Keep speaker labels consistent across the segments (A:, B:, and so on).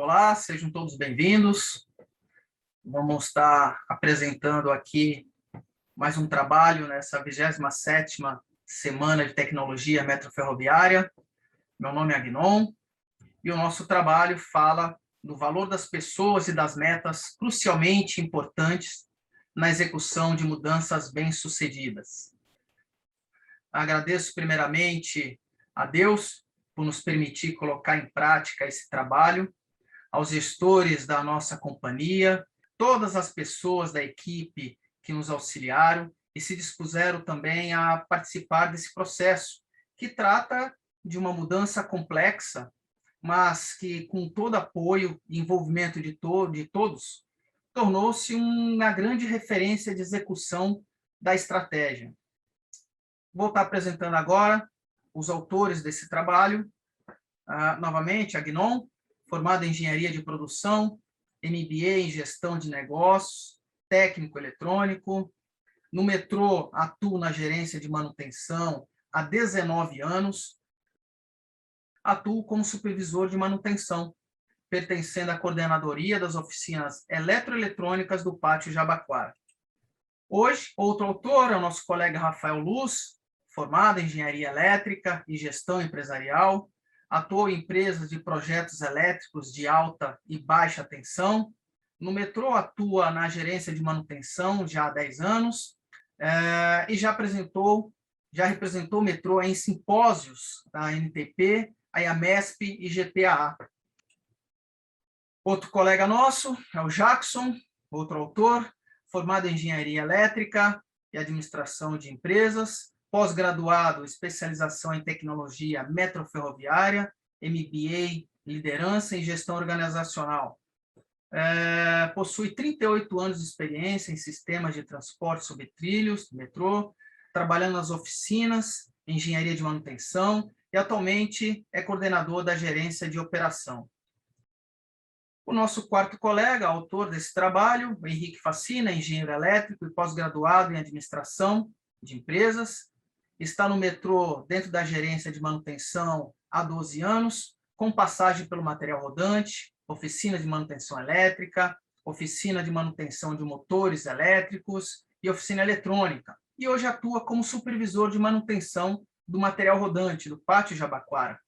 A: Olá, sejam todos bem-vindos. Vamos estar apresentando aqui mais um trabalho nessa 27ª Semana de Tecnologia Metroferroviária. Meu nome é Agnon e o nosso trabalho fala do valor das pessoas e das metas crucialmente importantes na execução de mudanças bem-sucedidas. Agradeço primeiramente a Deus por nos permitir colocar em prática esse trabalho, aos gestores da nossa companhia, todas as pessoas da equipe que nos auxiliaram e se dispuseram também a participar desse processo, que trata de uma mudança complexa, mas que, com todo apoio e envolvimento de todos, tornou-se uma grande referência de execução da estratégia. Vou estar apresentando agora os autores desse trabalho. Novamente, Agnon, formado em Engenharia de Produção, MBA em Gestão de Negócios, técnico eletrônico. No metrô, atuo na gerência de manutenção há 19 anos. Atuo como supervisor de manutenção, pertencendo à coordenadoria das oficinas eletroeletrônicas do Pátio Jabaquara. Hoje, outro autor é o nosso colega Rafael Luz, formado em Engenharia Elétrica e Gestão Empresarial, atuou em empresas de projetos elétricos de alta e baixa tensão. No metrô, atua na gerência de manutenção já há 10 anos e já representou o metrô em simpósios da NTP, a IAMESP e GPAA. Outro colega nosso é o Jackson, outro autor, formado em Engenharia Elétrica e Administração de Empresas, pós-graduado, especialização em Tecnologia Metroferroviária, MBA, Liderança e Gestão Organizacional. Possui 38 anos de experiência em sistemas de transporte sobre trilhos, metrô, trabalhando nas oficinas, engenharia de manutenção, e atualmente é coordenador da gerência de operação. O nosso quarto colega, autor desse trabalho, o Henrique Facina, engenheiro elétrico e pós-graduado em administração de empresas, está no metrô dentro da gerência de manutenção há 12 anos, com passagem pelo material rodante, oficina de manutenção elétrica, oficina de manutenção de motores elétricos e oficina eletrônica. E hoje atua como supervisor de manutenção do material rodante do Pátio Jabaquara.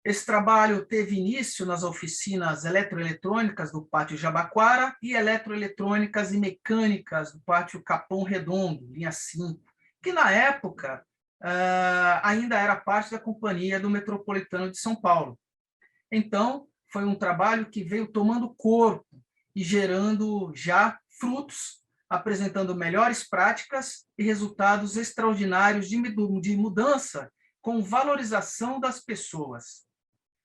A: Esse trabalho teve início nas oficinas eletroeletrônicas do Pátio Jabaquara e eletroeletrônicas e mecânicas do Pátio Capão Redondo, linha 5, que na época ainda era parte da Companhia do Metropolitano de São Paulo. Então, foi um trabalho que veio tomando corpo e gerando já frutos, apresentando melhores práticas e resultados extraordinários de mudança com valorização das pessoas.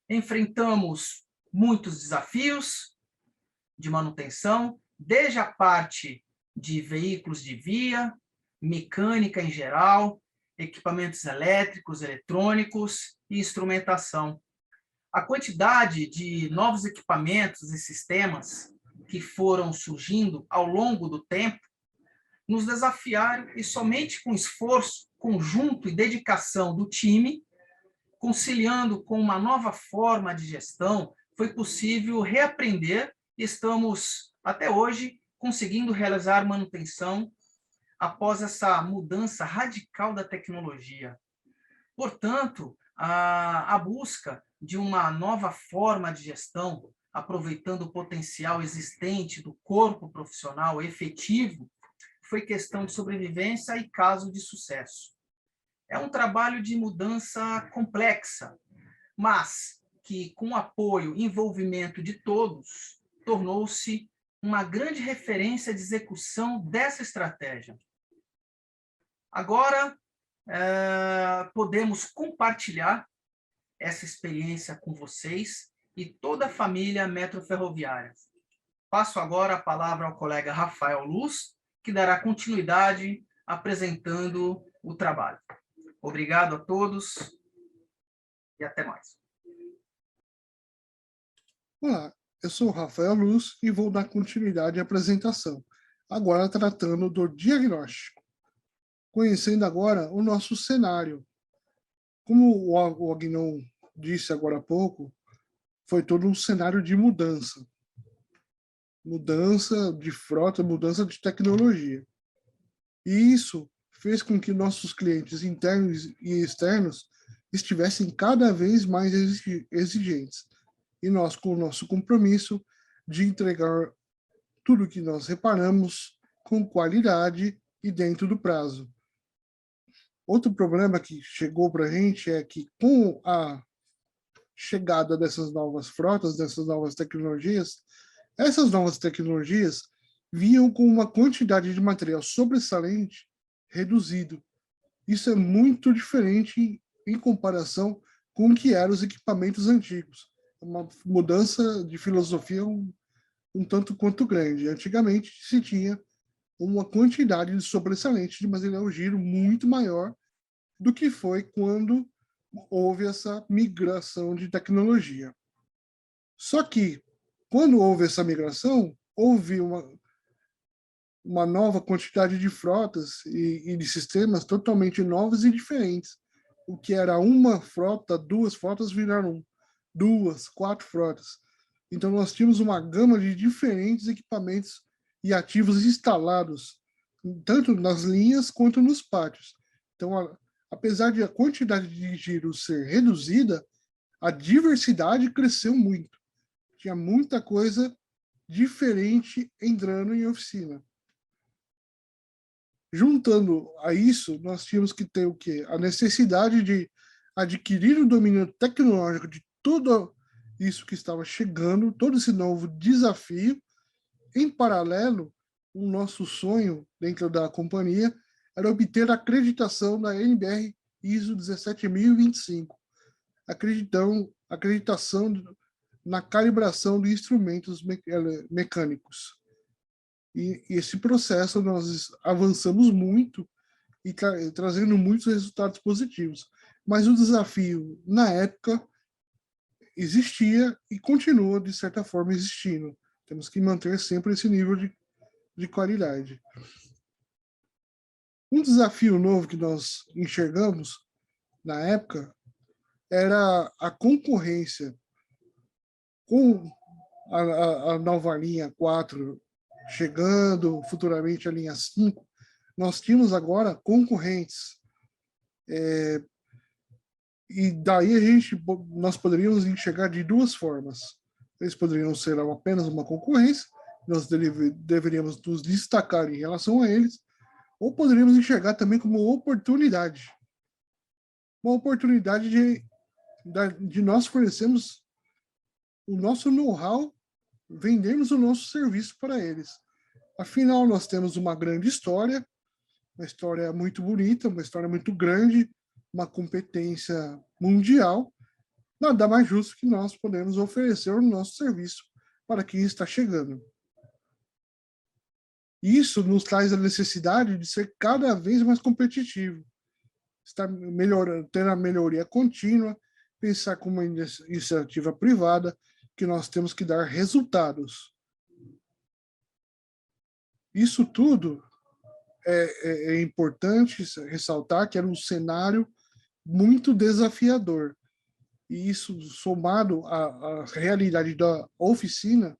A: Enfrentamos muitos desafios de manutenção, desde a parte de veículos de via, mecânica em geral, equipamentos elétricos, eletrônicos e instrumentação. A quantidade de novos equipamentos e sistemas que foram surgindo ao longo do tempo nos desafiaram, e somente com esforço conjunto e dedicação do time, conciliando com uma nova forma de gestão, foi possível reaprender e estamos, até hoje, conseguindo realizar manutenção após essa mudança radical da tecnologia. Portanto, a busca de uma nova forma de gestão, aproveitando o potencial existente do corpo profissional efetivo, foi questão de sobrevivência e caso de sucesso. É um trabalho de mudança complexa, mas que, com apoio e envolvimento de todos, tornou-se uma grande referência de execução dessa estratégia. Agora, podemos compartilhar essa experiência com vocês e toda a família metroferroviária. Passo agora a palavra ao colega Rafael Luz, que dará continuidade apresentando o trabalho. Obrigado a todos e até mais.
B: Olá, eu sou o Rafael Luz e vou dar continuidade à apresentação, agora tratando do diagnóstico. Conhecendo agora o nosso cenário. Como o Agnon disse agora há pouco, foi todo um cenário de mudança. Mudança de frota, mudança de tecnologia. E isso fez com que nossos clientes internos e externos estivessem cada vez mais exigentes. E nós, com o nosso compromisso de entregar tudo que nós reparamos com qualidade e dentro do prazo. Outro problema que chegou para a gente é que, com a chegada dessas novas frotas, dessas novas tecnologias, essas novas tecnologias vinham com uma quantidade de material sobressalente reduzido. Isso é muito diferente em comparação com o que eram os equipamentos antigos. Uma mudança de filosofia um tanto quanto grande. Antigamente se tinha uma quantidade de sobressalente de material giro muito maior do que foi quando houve essa migração de tecnologia. Só que, quando houve essa migração, houve uma nova quantidade de frotas e de sistemas totalmente novos e diferentes. O que era uma frota, duas frotas viraram duas, quatro frotas. Então, nós tínhamos uma gama de diferentes equipamentos e ativos instalados, tanto nas linhas quanto nos pátios. Então, apesar de a quantidade de giros ser reduzida, a diversidade cresceu muito. Tinha muita coisa diferente entrando em oficina. Juntando a isso, nós tínhamos que ter o quê? A necessidade de adquirir o domínio tecnológico de tudo isso que estava chegando, todo esse novo desafio. Em paralelo, o nosso sonho dentro da companhia era obter a acreditação da NBR ISO 17025, acreditação na calibração de instrumentos mecânicos. E esse processo nós avançamos muito e trazendo muitos resultados positivos. Mas o desafio, na época, existia e continua, de certa forma, existindo. Temos que manter sempre esse nível de qualidade. Um desafio novo que nós enxergamos, na época, era a concorrência com a nova linha 4 chegando, futuramente a linha 5, nós tínhamos agora concorrentes. E daí nós poderíamos enxergar de duas formas. Eles poderiam ser apenas uma concorrência, nós deveríamos nos destacar em relação a eles, ou poderíamos enxergar também como oportunidade. Uma oportunidade de nós fornecermos o nosso know-how, vendermos o nosso serviço para eles. Afinal, nós temos uma grande história, uma história muito bonita, uma história muito grande, uma competência mundial. Nada mais justo que nós podemos oferecer o nosso serviço para quem está chegando. Isso nos traz a necessidade de ser cada vez mais competitivo, estar melhorando, ter a melhoria contínua, pensar como uma iniciativa privada, que nós temos que dar resultados. Isso tudo é importante ressaltar que era um cenário muito desafiador. E isso, somado à realidade da oficina,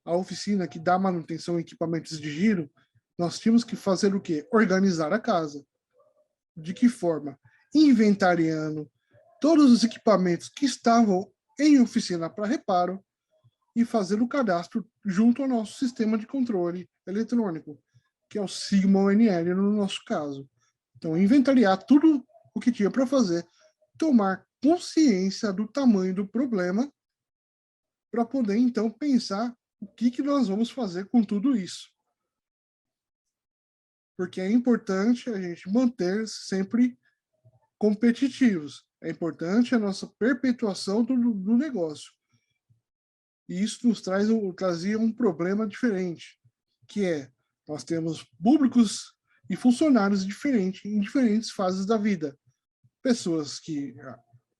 B: a oficina que dá manutenção em equipamentos de giro, nós tínhamos que fazer o quê? Organizar a casa. De que forma? Inventariando todos os equipamentos que estavam em oficina para reparo e fazer o cadastro junto ao nosso sistema de controle eletrônico, que é o Sigma ONL no nosso caso. Então, inventariar tudo o que tinha para fazer, tomar consciência do tamanho do problema, para poder, então, pensar o que nós vamos fazer com tudo isso. Porque é importante a gente manter sempre competitivos. É importante a nossa perpetuação do negócio. E isso nos trazia um problema diferente, que é, nós temos públicos e funcionários diferentes em diferentes fases da vida. Pessoas que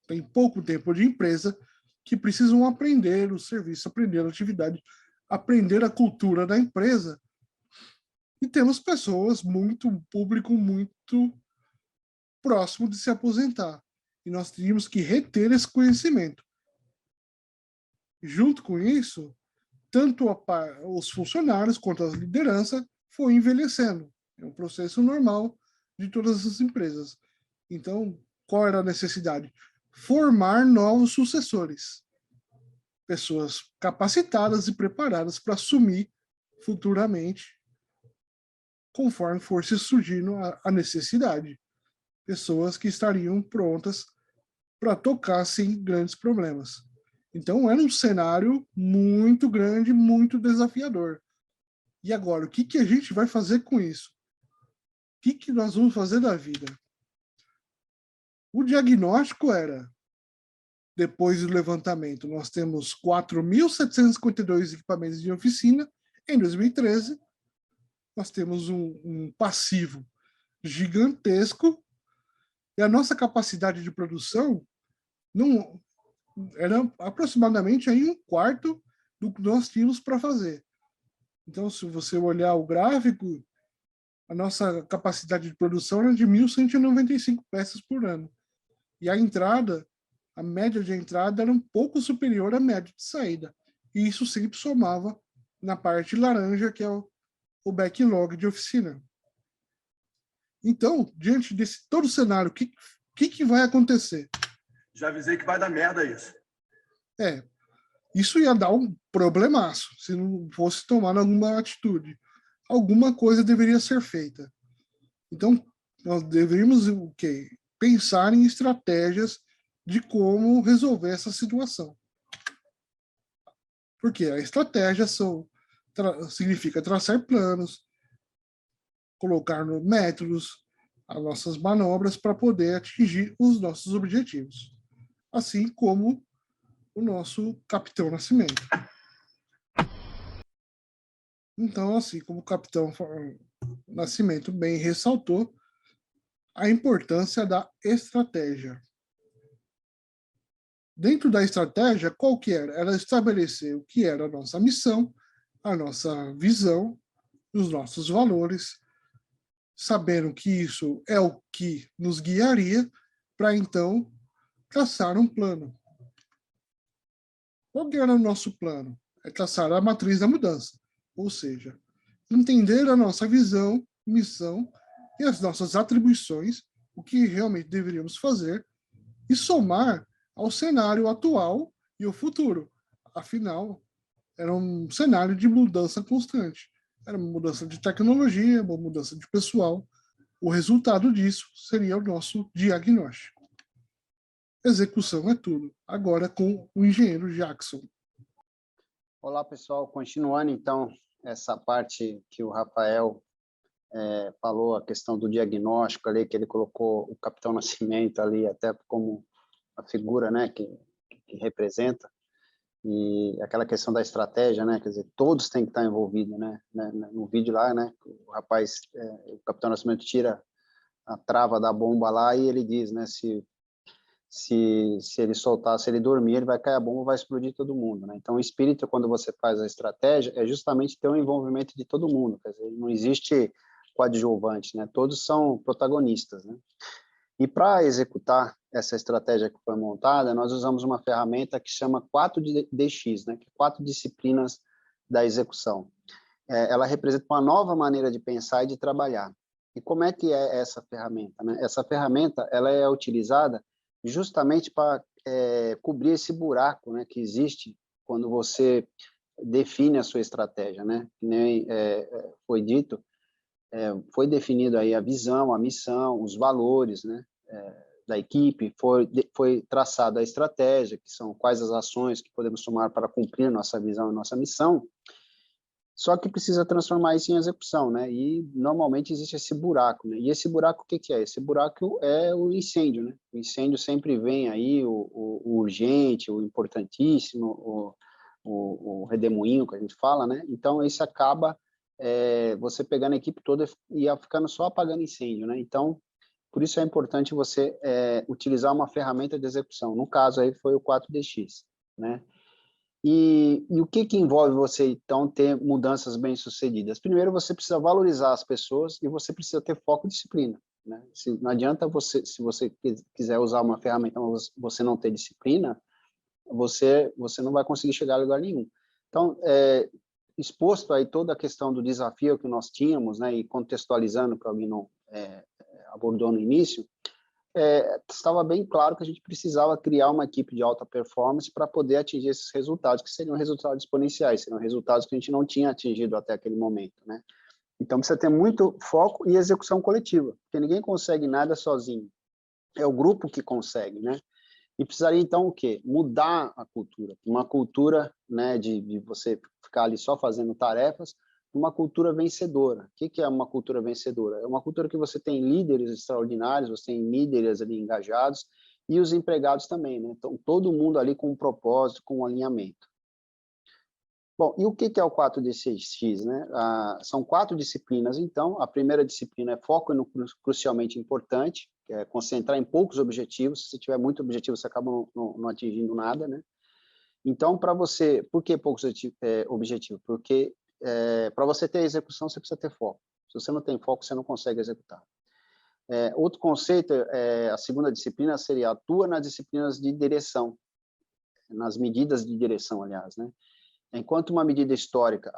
B: têm pouco tempo de empresa, que precisam aprender o serviço, aprender a atividade, aprender a cultura da empresa. E temos pessoas um público muito próximo de se aposentar. E nós teríamos que reter esse conhecimento. Junto com isso, tanto os funcionários quanto a liderança foi envelhecendo. É um processo normal de todas as empresas. Então, qual era a necessidade? Formar novos sucessores, pessoas capacitadas e preparadas para assumir futuramente, conforme fosse surgindo a necessidade. Pessoas que estariam prontas para tocar sem grandes problemas. Então, era um cenário muito grande, muito desafiador. E agora, o que a gente vai fazer com isso? O que nós vamos fazer da vida? O diagnóstico era, depois do levantamento, nós temos 4.752 equipamentos de oficina. Em 2013, nós temos um passivo gigantesco e a nossa capacidade de produção não era aproximadamente aí um quarto do que nós tínhamos para fazer. Então, se você olhar o gráfico, a nossa capacidade de produção era de 1.195 peças por ano. E a média de entrada era um pouco superior à média de saída. E isso sempre somava na parte laranja, que é o backlog de oficina. Então, diante desse todo cenário, o que vai acontecer?
C: Já avisei que vai dar merda isso.
B: Isso ia dar um problemaço, se não fosse tomar alguma atitude. Alguma coisa deveria ser feita. Então, nós deveríamos o quê? Pensar em estratégias de como resolver essa situação. Porque a estratégia significa traçar planos, colocar métodos, as nossas manobras para poder atingir os nossos objetivos. Assim como o nosso Capitão Nascimento. Então, assim como o Capitão Nascimento bem ressaltou, a importância da estratégia. Dentro da estratégia, qual que era? Era estabelecer o que era a nossa missão, a nossa visão, os nossos valores, sabendo que isso é o que nos guiaria para, então, traçar um plano. Qual que era o nosso plano? É traçar a matriz da mudança, ou seja, entender a nossa visão, missão e as nossas atribuições, o que realmente deveríamos fazer, e somar ao cenário atual e o futuro. Afinal, era um cenário de mudança constante. Era uma mudança de tecnologia, uma mudança de pessoal. O resultado disso seria o nosso diagnóstico. Execução é tudo. Agora com o engenheiro Jackson.
D: Olá, pessoal. Continuando, então, essa parte que o Rafael falou, a questão do diagnóstico ali, que ele colocou o Capitão Nascimento ali até como a figura, né, que representa, e aquela questão da estratégia, né, quer dizer, todos têm que estar envolvidos, né, no vídeo lá, né, o rapaz, o Capitão Nascimento tira a trava da bomba lá e ele diz, né, se ele soltar, se ele dormir, ele vai cair a bomba, vai explodir todo mundo, né? Então, o espírito, quando você faz a estratégia, é justamente ter um envolvimento de todo mundo, quer dizer, não existe coadjuvante, né? Todos são protagonistas, né? E para executar essa estratégia que foi montada, nós usamos uma ferramenta que chama 4DX, né? Que é 4 disciplinas da execução. Ela representa uma nova maneira de pensar e de trabalhar. E como é que é essa ferramenta, né? Essa ferramenta, ela é utilizada justamente para cobrir esse buraco, né, que existe quando você define a sua estratégia, né? Que nem foi dito, foi definido aí a visão, a missão, os valores, né, da equipe, foi traçada a estratégia, que são quais as ações que podemos tomar para cumprir nossa visão e nossa missão. Só que precisa transformar isso em execução, né? E normalmente existe esse buraco, né? E esse buraco, o que é? Esse buraco é o incêndio, né? O incêndio sempre vem aí, o urgente, o importantíssimo, o redemoinho que a gente fala, né? Então, isso acaba você pegando a equipe toda e ficando só apagando incêndio, né? Então, por isso é importante você utilizar uma ferramenta de execução. No caso aí foi o 4DX, né? E o que envolve você, então, ter mudanças bem-sucedidas? Primeiro, você precisa valorizar as pessoas e você precisa ter foco e disciplina, né? Não adianta se você quiser usar uma ferramenta, mas você não ter disciplina, você não vai conseguir chegar a lugar nenhum. Então, exposto aí toda a questão do desafio que nós tínhamos, né, e contextualizando para alguém não abordou no início, estava bem claro que a gente precisava criar uma equipe de alta performance para poder atingir esses resultados, que seriam resultados exponenciais, seriam resultados que a gente não tinha atingido até aquele momento, né? Então, precisa ter muito foco e execução coletiva, porque ninguém consegue nada sozinho. É o grupo que consegue, né? E precisaria, então, o quê? Mudar a cultura. Uma cultura, né, de você ficar ali só fazendo tarefas, uma cultura vencedora. O que é uma cultura vencedora? É uma cultura que você tem líderes extraordinários, você tem líderes ali engajados, e os empregados também, né? Então, todo mundo ali com um propósito, com um alinhamento. Bom, e o que é o 4DCX, né? São 4 disciplinas, então. A primeira disciplina é foco no crucialmente importante, que é concentrar em poucos objetivos. Se você tiver muito objetivo, você acaba não atingindo nada, né? Então, por que poucos objetivos? Porque para você ter execução, você precisa ter foco. Se você não tem foco, você não consegue executar. Outro conceito, a segunda disciplina seria atua nas disciplinas de direção, nas medidas de direção, aliás, né? Enquanto uma medida histórica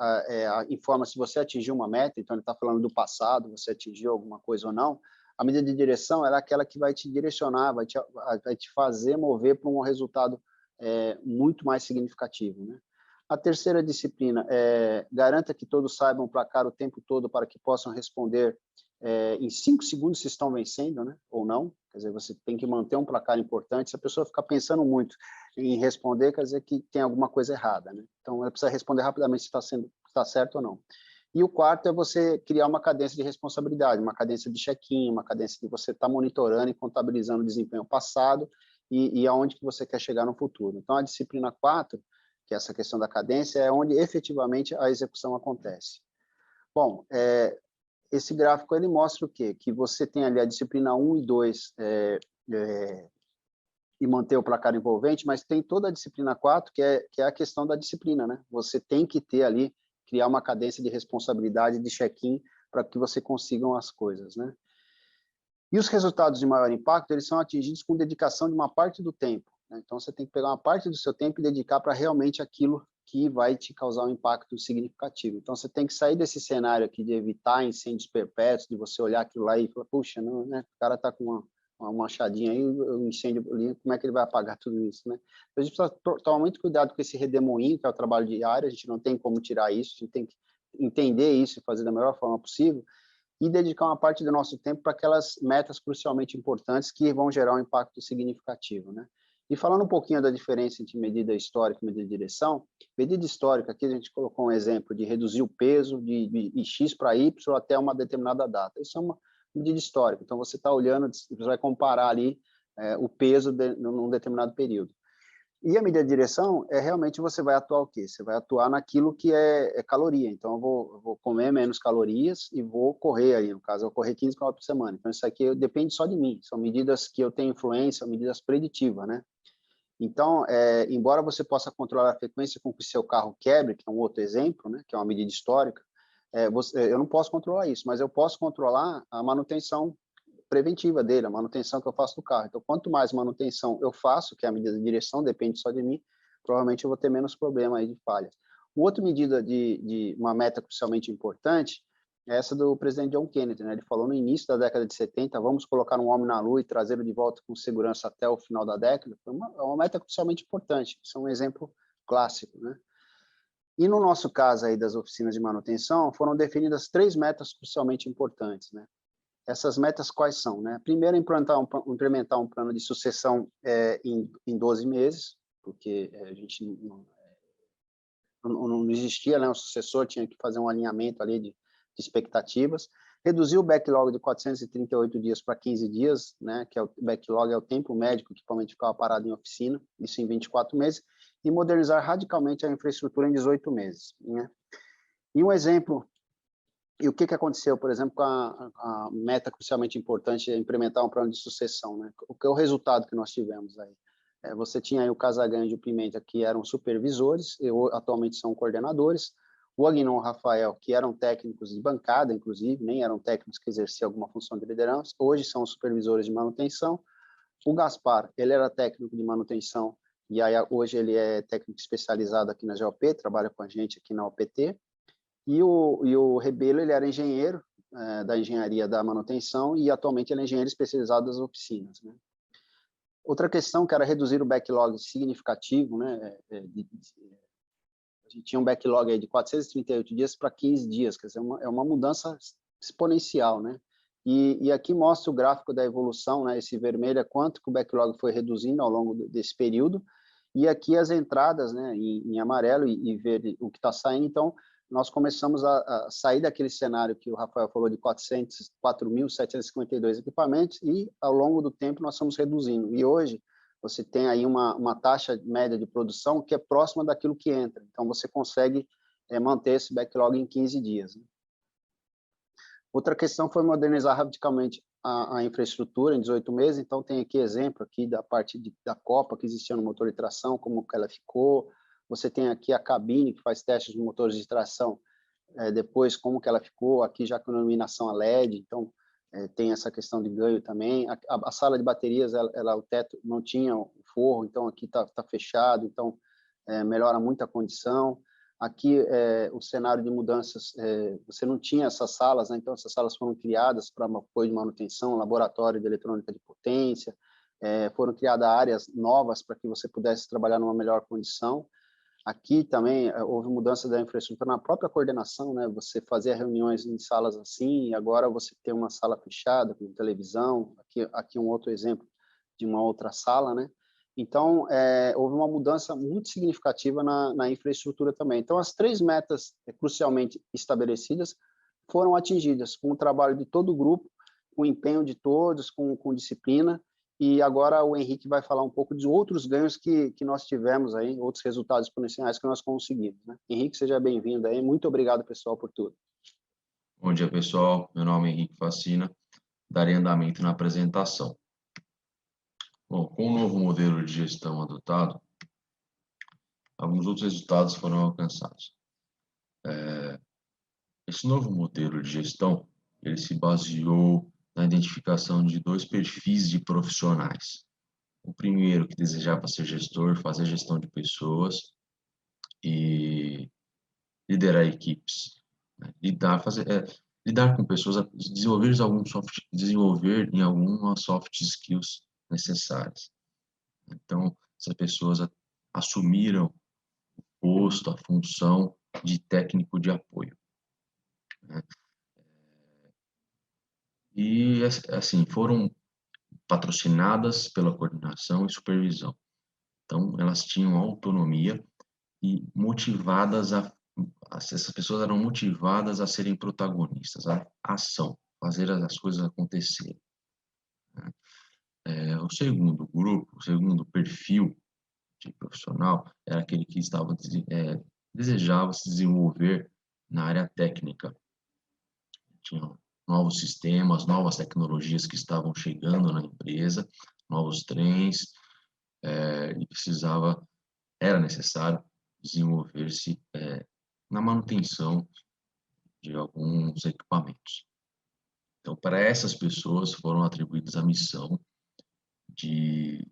D: informa se você atingiu uma meta, então ele está falando do passado, você atingiu alguma coisa ou não, a medida de direção é aquela que vai te direcionar, vai te fazer mover para um resultado muito mais significativo, né? A terceira disciplina garanta que todos saibam placar o tempo todo para que possam responder em 5 segundos se estão vencendo, né, ou não. Quer dizer, você tem que manter um placar importante. Se a pessoa ficar pensando muito em responder, quer dizer que tem alguma coisa errada, né? Então, ela precisa responder rapidamente se está certo ou não. E o quarto é você criar uma cadência de responsabilidade, uma cadência de check-in, uma cadência de você estar monitorando e contabilizando o desempenho passado e aonde que você quer chegar no futuro. Então, a disciplina 4, que é essa questão da cadência, é onde efetivamente a execução acontece. Bom, esse gráfico ele mostra o quê? Que você tem ali a disciplina 1 e 2 e manter o placar envolvente, mas tem toda a disciplina 4, que é a questão da disciplina, né? Você tem que ter ali, criar uma cadência de responsabilidade, de check-in, para que você consigam as coisas, né? E os resultados de maior impacto, eles são atingidos com dedicação de uma parte do tempo, né? Então, você tem que pegar uma parte do seu tempo e dedicar para realmente aquilo que vai te causar um impacto significativo. Então, você tem que sair desse cenário aqui de evitar incêndios perpétuos, de você olhar aquilo lá e falar, puxa, não, né? O cara está com uma machadinha aí, um incêndio ali, como é que ele vai apagar tudo isso, né? Então, a gente precisa tomar muito cuidado com esse redemoinho, que é o trabalho diário, a gente não tem como tirar isso, a gente tem que entender isso e fazer da melhor forma possível, e dedicar uma parte do nosso tempo para aquelas metas crucialmente importantes que vão gerar um impacto significativo, né? E falando um pouquinho da diferença entre medida histórica e medida de direção, medida histórica, aqui a gente colocou um exemplo de reduzir o peso de X para Y até uma determinada data. Isso é uma medida histórica. Então, você está olhando, você vai comparar ali o peso num determinado período. E a medida de direção realmente você vai atuar o quê? Você vai atuar naquilo que é caloria. Então, eu vou comer menos calorias e vou correr aí. No caso, eu vou correr 15 km por semana. Então, isso aqui depende só de mim. São medidas que eu tenho influência, são medidas preditivas, né? Então, embora você possa controlar a frequência com que o seu carro quebre, que é um outro exemplo, né, que é uma medida histórica, eu não posso controlar isso, mas eu posso controlar a manutenção preventiva dele, a manutenção que eu faço do carro. Então, quanto mais manutenção eu faço, que é a medida de direção, depende só de mim, provavelmente eu vou ter menos problema aí de falhas. Outra medida de uma meta crucialmente importante é essa do presidente John Kennedy, né? Ele falou no início da década de 70, vamos colocar um homem na Lua e trazê-lo de volta com segurança até o final da década. Foi uma meta crucialmente importante. Isso é um exemplo clássico, né? E no nosso caso aí das oficinas de manutenção, foram definidas 3 metas crucialmente importantes, né? Essas metas quais são, né? Primeiro, implementar um plano de sucessão em 12 meses, porque a gente não existia, né? O sucessor tinha que fazer um alinhamento ali de expectativas. Reduzir o backlog de 438 dias para 15 dias, né? Que o backlog é o tempo médio que o equipamento ficava parado em oficina, isso em 24 meses, e modernizar radicalmente a infraestrutura em 18 meses, né? E um exemplo. E o que aconteceu, por exemplo, com a meta crucialmente importante é implementar um plano de sucessão, né? O que é o resultado que nós tivemos aí? Você tinha aí o Casagrande e o Pimenta, que eram supervisores, e atualmente são coordenadores, o Agnon e o Rafael, que eram técnicos de bancada, inclusive, nem eram técnicos que exerciam alguma função de liderança, hoje são supervisores de manutenção. O Gaspar, ele era técnico de manutenção e aí hoje ele é técnico especializado aqui na GOP, trabalha com a gente aqui na OPT, e o Rebelo, ele era engenheiro da engenharia da manutenção e atualmente ele é engenheiro especializado das oficinas, né? Outra questão que era reduzir o backlog significativo, né? A gente tinha um backlog aí de 438 dias para 15 dias, quer dizer, é uma mudança exponencial, né? E aqui mostra o gráfico da evolução, né? Esse vermelho é quanto que o backlog foi reduzindo ao longo desse período, e aqui as entradas, né, em amarelo e verde o que está saindo. Então, nós começamos a sair daquele cenário que o Rafael falou de 4.752 equipamentos e, ao longo do tempo, nós estamos reduzindo. E hoje, você tem aí uma taxa média de produção que é próxima daquilo que entra. Então, você consegue manter esse backlog em 15 dias. Né? Outra questão foi modernizar radicalmente a infraestrutura em 18 meses. Então, tem aqui exemplo aqui da parte da copa que existia no motor de tração, como que ela ficou. Você tem aqui a cabine que faz testes de motores de tração, depois como que ela ficou, aqui já com iluminação a LED, então tem essa questão de ganho também. A sala de baterias, o teto não tinha o forro, então aqui tá fechado, então melhora muito a condição. Aqui o cenário de mudanças, você não tinha essas salas, né? Então essas salas foram criadas para apoio de manutenção, laboratório de eletrônica de potência, foram criadas áreas novas para que você pudesse trabalhar numa melhor condição. Aqui também houve mudança da infraestrutura na própria coordenação, né? Você fazia reuniões em salas assim, e agora você tem uma sala fechada com televisão. Aqui um outro exemplo de uma outra sala, né? Então, houve uma mudança muito significativa na infraestrutura também. Então, as 3 metas crucialmente estabelecidas foram atingidas com o trabalho de todo o grupo, com o empenho de todos, com disciplina. E agora o Henrique vai falar um pouco de outros ganhos que nós tivemos aí, outros resultados exponenciais que nós conseguimos, né? Henrique, seja bem-vindo aí. Muito obrigado, pessoal, por tudo.
E: Bom dia, pessoal. Meu nome é Henrique Facina. Darei andamento na apresentação. Bom, com o novo modelo de gestão adotado, alguns outros resultados foram alcançados. Esse novo modelo de gestão, ele se baseou na identificação de 2 perfis de profissionais. O primeiro, que desejava ser gestor, fazer gestão de pessoas e liderar equipes, né? Lidar com pessoas, desenvolver em algumas soft skills necessárias. Então, essas pessoas assumiram o posto, a função de técnico de apoio, né? E, assim, foram patrocinadas pela coordenação e supervisão. Então, elas tinham autonomia e essas pessoas eram motivadas a serem protagonistas, a ação, fazer as coisas acontecerem. O segundo grupo, o segundo perfil de profissional era aquele que desejava se desenvolver na área técnica. Tinham novos sistemas, novas tecnologias que estavam chegando na empresa, novos trens, e era necessário desenvolver-se na manutenção de alguns equipamentos. Então, para essas pessoas foram atribuídas a missão de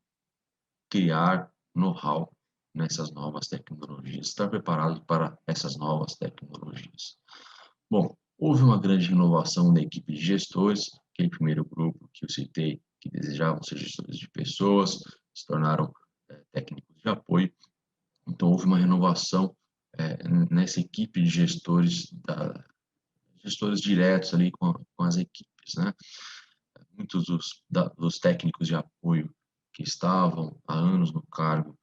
E: criar know-how nessas novas tecnologias, estar preparado para essas novas tecnologias. Bom, houve uma grande renovação da equipe de gestores, aquele primeiro grupo que eu citei, que desejavam ser gestores de pessoas, se tornaram técnicos de apoio. Então, houve uma renovação nessa equipe de gestores diretos ali com as equipes, né? Muitos dos técnicos de apoio que estavam há anos no cargo,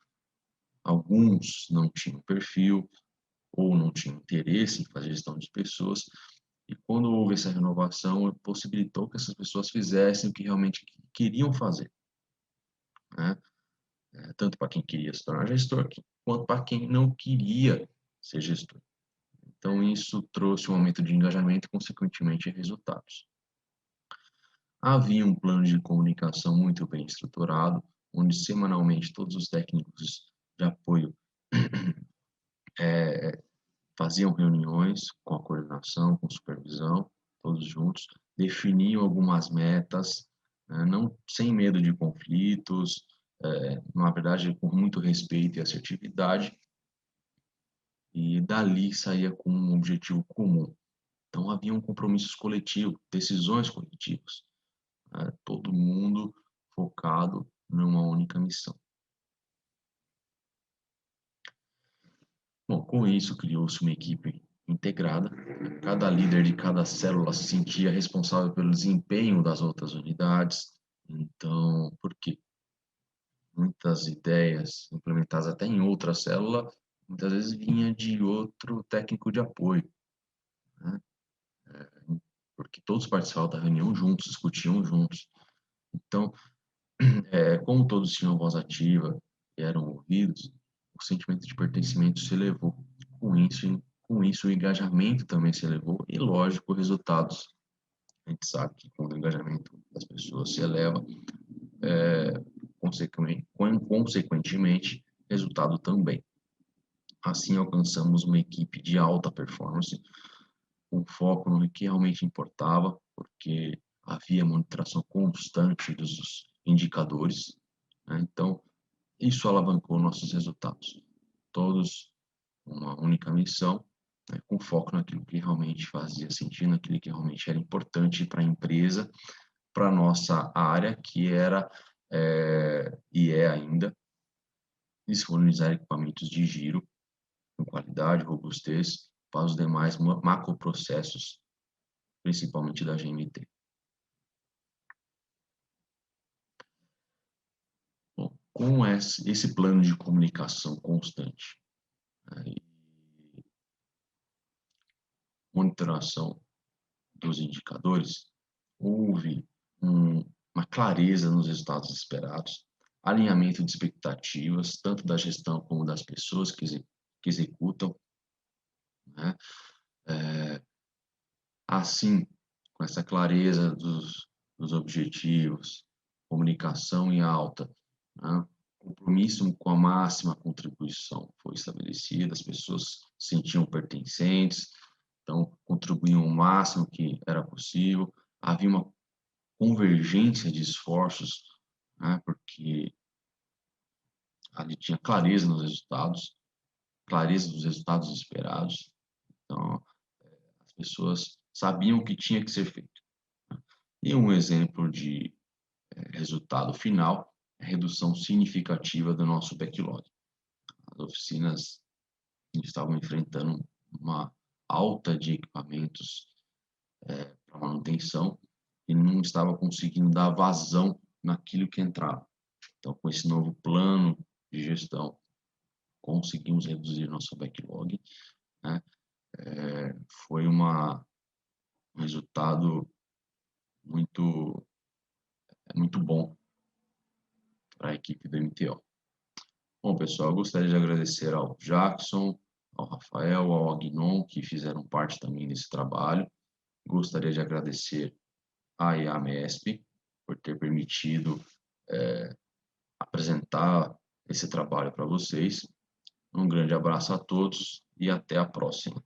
E: alguns não tinham perfil ou não tinham interesse em fazer gestão de pessoas, e quando houve essa renovação, possibilitou que essas pessoas fizessem o que realmente queriam fazer, né? Tanto para quem queria se tornar gestor, quanto para quem não queria ser gestor. Então, isso trouxe um aumento de engajamento e, consequentemente, resultados. Havia um plano de comunicação muito bem estruturado, onde semanalmente todos os técnicos de apoio faziam reuniões com a coordenação, com a supervisão, todos juntos, definiam algumas metas, não sem medo de conflitos, na verdade, com muito respeito e assertividade, e dali saía com um objetivo comum. Então, haviam compromissos coletivos, decisões coletivas, né? Todo mundo focado numa única missão. Bom, com isso, criou-se uma equipe integrada. Cada líder de cada célula se sentia responsável pelo desempenho das outras unidades. Então, por quê? Muitas ideias implementadas até em outra célula, muitas vezes vinha de outro técnico de apoio, né? Porque todos participavam da reunião juntos, discutiam juntos. Então, como todos tinham voz ativa e eram ouvidos, o sentimento de pertencimento se elevou. Com isso o engajamento também se elevou e, lógico, resultados. A gente sabe que quando o engajamento das pessoas se eleva, consequentemente, resultado também. Assim, alcançamos uma equipe de alta performance, com foco no que realmente importava, porque havia monitoração constante dos indicadores, né? Então, isso alavancou nossos resultados. Todos uma única missão, né, com foco naquilo que realmente fazia sentido, naquilo que realmente era importante para a empresa, para a nossa área, que era e é ainda disponibilizar equipamentos de giro com qualidade, robustez para os demais macroprocessos, principalmente da GMT. Bom, com esse plano de comunicação constante, né, e monitoração dos indicadores, houve uma clareza nos resultados esperados, alinhamento de expectativas, tanto da gestão como das pessoas que executam, né? Assim, com essa clareza dos objetivos, comunicação em alta, né? Compromisso com a máxima contribuição foi estabelecido, as pessoas se sentiam pertencentes, então contribuíam o máximo que era possível, havia uma convergência de esforços, né? Porque ali tinha clareza nos resultados, clareza dos resultados esperados, então as pessoas sabiam o que tinha que ser feito. E um exemplo de resultado final é a redução significativa do nosso backlog. As oficinas estavam enfrentando uma alta de equipamentos para manutenção e não estava conseguindo dar vazão naquilo que entrava. Então, com esse novo plano de gestão, conseguimos reduzir nosso backlog, né? Foi um resultado muito bom para a equipe do MTO. Bom, pessoal, eu gostaria de agradecer ao Jackson, ao Rafael, ao Agnon, que fizeram parte também desse trabalho. Gostaria de agradecer à IAMESP por ter permitido apresentar esse trabalho para vocês. Um grande abraço a todos e até a próxima.